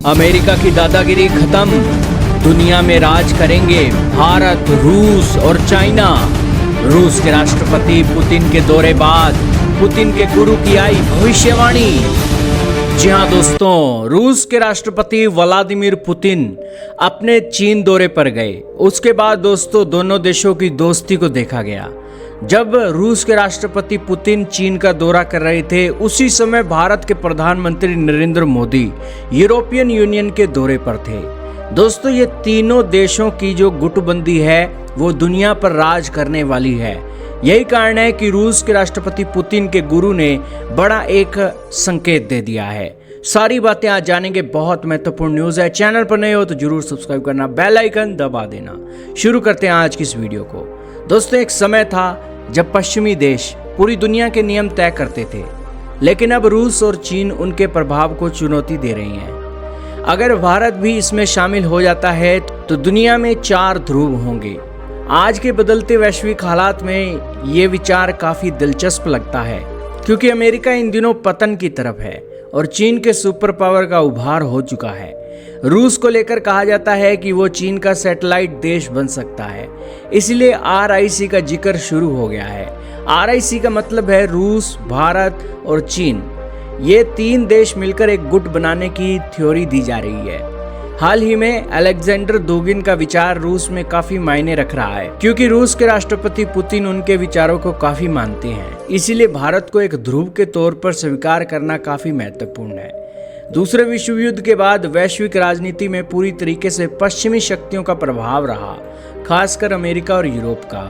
America की दादागिरी खत्म, दुनिया में राज करेंगे भारत, रूस और चाइना। रूस के राष्ट्रपति पुतिन के दौरे बाद पुतिन के गुरु की आई भविष्यवाणी। जी हां दोस्तों, रूस के राष्ट्रपति व्लादिमीर पुतिन अपने चीन दौरे पर गए। उसके बाद दोस्तों दोनों देशों की दोस्ती को देखा गया। जब रूस के राष्ट्रपति पुतिन चीन का दौरा कर रहे थे, उसी समय भारत के प्रधानमंत्री नरेंद्र मोदी यूरोपियन यूनियन के दौरे पर थे। दोस्तों ये तीनों देशों की जो गुटबंदी है वो दुनिया पर राज करने वाली है। यही कारण है कि रूस के राष्ट्रपति पुतिन के गुरु ने बड़ा एक संकेत दे दिया है। सारी बातें आज जानेंगे, बहुत महत्वपूर्ण न्यूज़ है। चैनल पर नए हो तो जरूर सब्सक्राइब करना, बेल आइकन दबा देना। शुरू करते हैं आज की इस वीडियो को। दोस्तों एक समय था जब पश्चिमी देश पूरी दुनिया के नियम तय करते थे, लेकिन अब रूस और चीन उनके प्रभाव को चुनौती दे रही हैं। अगर भारत भी इसमें शामिल हो जाता है तो दुनिया में 4 ध्रुव होंगे। आज के बदलते वैश्विक हालात में ये विचार काफी दिलचस्प लगता है, क्योंकि अमेरिका इन दिनों पतन की तरफ है और चीन के सुपर पावर का उभार हो चुका है। रूस को लेकर कहा जाता है कि वो चीन का सैटेलाइट देश बन सकता है, इसलिए RIC का जिक्र शुरू हो गया है। RIC का मतलब है रूस, भारत और चीन। ये 3 देश मिलकर एक गुट बनाने की थ्योरी दी जा रही है। हाल ही में अलेक्जेंडर दुगिन का विचार रूस में काफी मायने रख रहा है, क्योंकि रूस के राष्ट्रपति पुतिन उनके विचारों को काफी मानते हैं। इसीलिए भारत को एक ध्रुव के तौर पर स्वीकार करना काफी महत्वपूर्ण है। दूसरे विश्व युद्ध के बाद वैश्विक राजनीति में पूरी तरीके से पश्चिमी शक्तियों का प्रभाव रहा, खासकर अमेरिका और यूरोप का।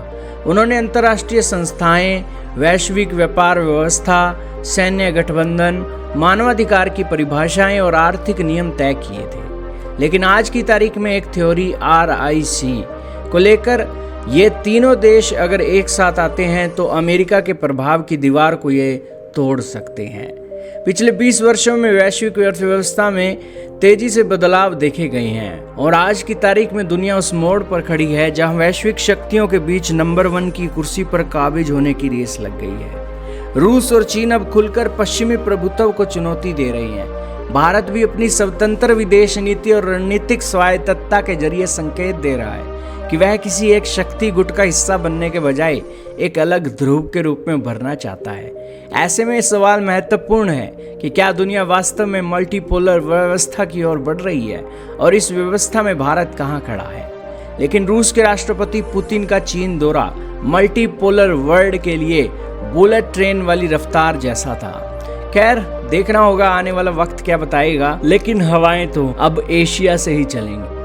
उन्होंने अंतर्राष्ट्रीय संस्थाएं, वैश्विक व्यापार व्यवस्था, सैन्य गठबंधन, मानवाधिकार की परिभाषाएं और आर्थिक नियम तय किए थे। लेकिन आज की तारीख में एक थ्योरी RIC को लेकर ये तीनों देश अगर एक साथ आते हैं तो अमेरिका के प्रभाव की दीवार को ये तोड़ सकते हैं। पिछले 20 वर्षों में वैश्विक अर्थव्यवस्था में तेजी से बदलाव देखे गए हैं और आज की तारीख में दुनिया उस मोड़ पर खड़ी है जहां वैश्विक शक्तियों के बीच नंबर 1 की कुर्सी पर काबिज होने की रेस लग गई है। रूस और चीन अब खुलकर पश्चिमी प्रभुत्व को चुनौती दे रही हैं। भारत भी अपनी स्वतंत्र विदेश नीति और रणनीतिक स्वायत्तता के जरिए संकेत दे रहा है कि वह किसी एक शक्ति गुट का हिस्सा बनने के बजाय एक अलग ध्रुव के रूप में उभरना चाहता है। ऐसे में सवाल महत्वपूर्ण है कि क्या दुनिया वास्तव में मल्टीपोलर व्यवस्था की ओर बढ़ रही है और इस व्यवस्था में भारत कहां खड़ा है। लेकिन रूस के राष्ट्रपति पुतिन का चीन दौरा मल्टीपोलर वर्ल्ड के लिए बुलेट ट्रेन वाली रफ्तार जैसा था। खैर देखना होगा आने वाला वक्त क्या बताएगा, लेकिन हवाएं तो अब एशिया से ही चलेंगी।